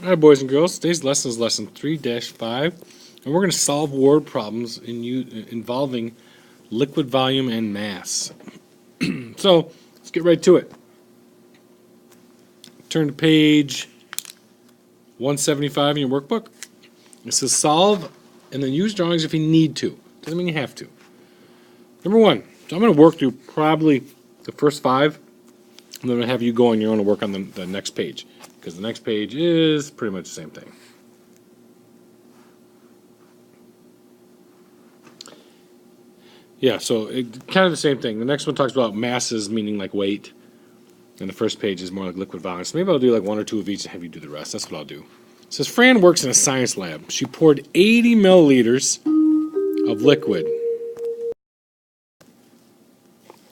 All right, boys and girls, today's lesson is lesson 3-5, and we're going to solve word problems involving liquid volume and mass. So let's get right to it. Turn to page 175 in your workbook. It says solve and then use drawings if you need to. Doesn't mean you have to. Number one, so I'm going to work through probably the first five, and then I'm going to have you go on your own and work on the next page, because the next page is pretty much the same thing. Yeah, so kind of the same thing. The next one talks about masses, meaning like weight, and the first page is more like liquid volume. So maybe I'll do like one or two of each and have you do the rest. That's what I'll do. It says Fran works in a science lab. She poured 80 milliliters of liquid.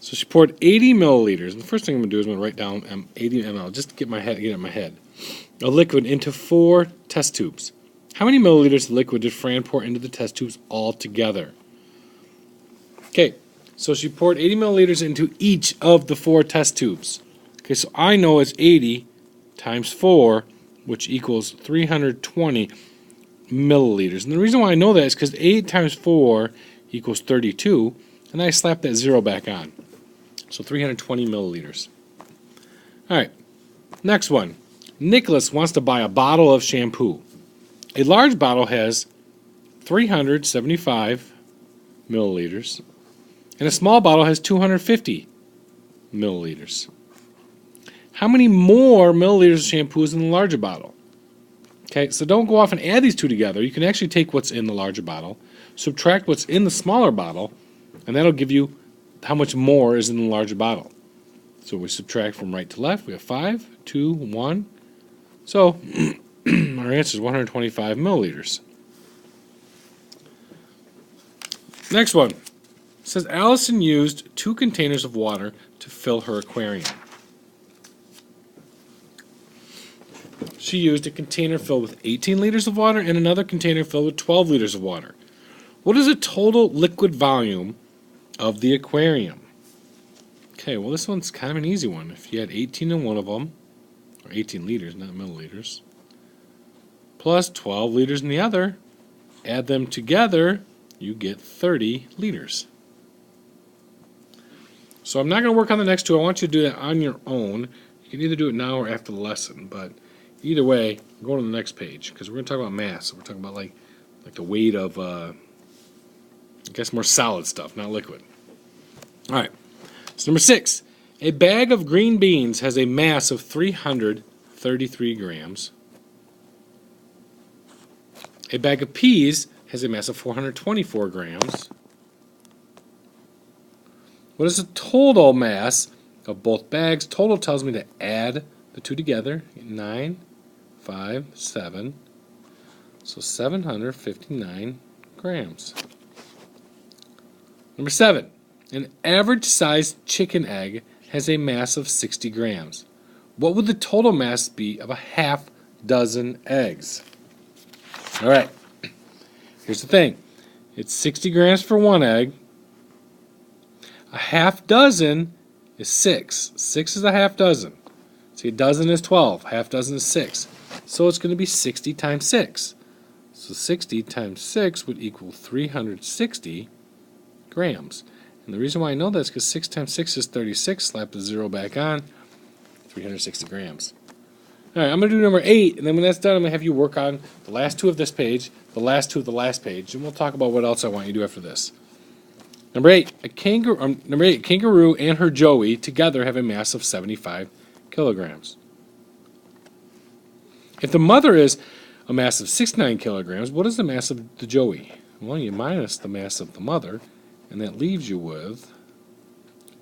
So she poured 80 milliliters. And the first thing I'm going to do is I'm going to write down 80 ml, just to get it in my head, of liquid into 4 test tubes. How many milliliters of liquid did Fran pour into the test tubes altogether? Okay, so she poured 80 milliliters into each of the 4 test tubes. Okay, so I know it's 80 times 4, which equals 320 milliliters. And the reason why I know that is because 8 times 4 equals 32, and I slap that 0 back on. So 320 milliliters. All right, next one. Nicholas wants to buy a bottle of shampoo. A large bottle has 375 milliliters, and a small bottle has 250 milliliters. How many more milliliters of shampoo is in the larger bottle? Okay, so don't go off and add these two together. You can actually take what's in the larger bottle, subtract what's in the smaller bottle, and that'll give you how much more is in the larger bottle. So we subtract from right to left. We have 5, 2, 1. So our answer is 125 milliliters. Next one. It says Allison used 2 containers of water to fill her aquarium. She used a container filled with 18 liters of water and another container filled with 12 liters of water. What is the total liquid volume of the aquarium? Okay, well, this one's kind of an easy one. If you had 18 in one of them, or 18 liters, not milliliters, plus 12 liters in the other, add them together, you get 30 liters. So I'm not going to work on the next two. I want you to do that on your own. You can either do it now or after the lesson, but either way, go to the next page, because we're going to talk about mass. So we're talking about like the weight of, I guess, more solid stuff, not liquid. All right. So number 6. A bag of green beans has a mass of 333 grams. A bag of peas has a mass of 424 grams. What is the total mass of both bags? Total tells me to add the two together. 9, 5, 7. So 759 grams. Number 7. An average-sized chicken egg has a mass of 60 grams. What would the total mass be of a half dozen eggs? All right. Here's the thing. It's 60 grams for one egg. A half dozen is 6. 6 is a half dozen. See, a dozen is 12. Half dozen is 6. So it's going to be 60 times 6. So 60 times 6 would equal 360 grams. And the reason why I know that is because 6 times 6 is 36. Slap the 0 back on. 360 grams. All right, I'm going to do number 8, and then when that's done, I'm going to have you work on the last 2 of this page, the last 2 of the last page, and we'll talk about what else I want you to do after this. Number 8, a kangaroo and her joey together have a mass of 75 kilograms. If the mother is a mass of 69 kilograms, what is the mass of the joey? Well, you minus the mass of the mother, and that leaves you with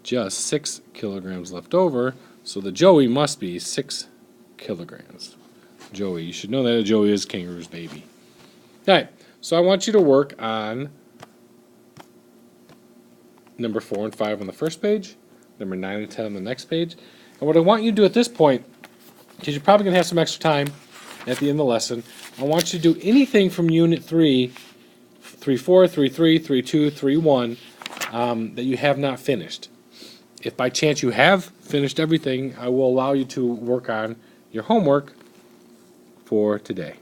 just 6 kilograms left over, so the joey must be 6 kilograms. Joey, you should know that a joey is kangaroo's baby. All right, so I want you to work on number 4 and 5 on the first page, number 9 and 10 on the next page. And what I want you to do at this point, because you're probably going to have some extra time at the end of the lesson, I want you to do anything from Unit 3, 3.4, 3.3, 3.2, 3.1 that you have not finished. If by chance you have finished everything, I will allow you to work on your homework for today.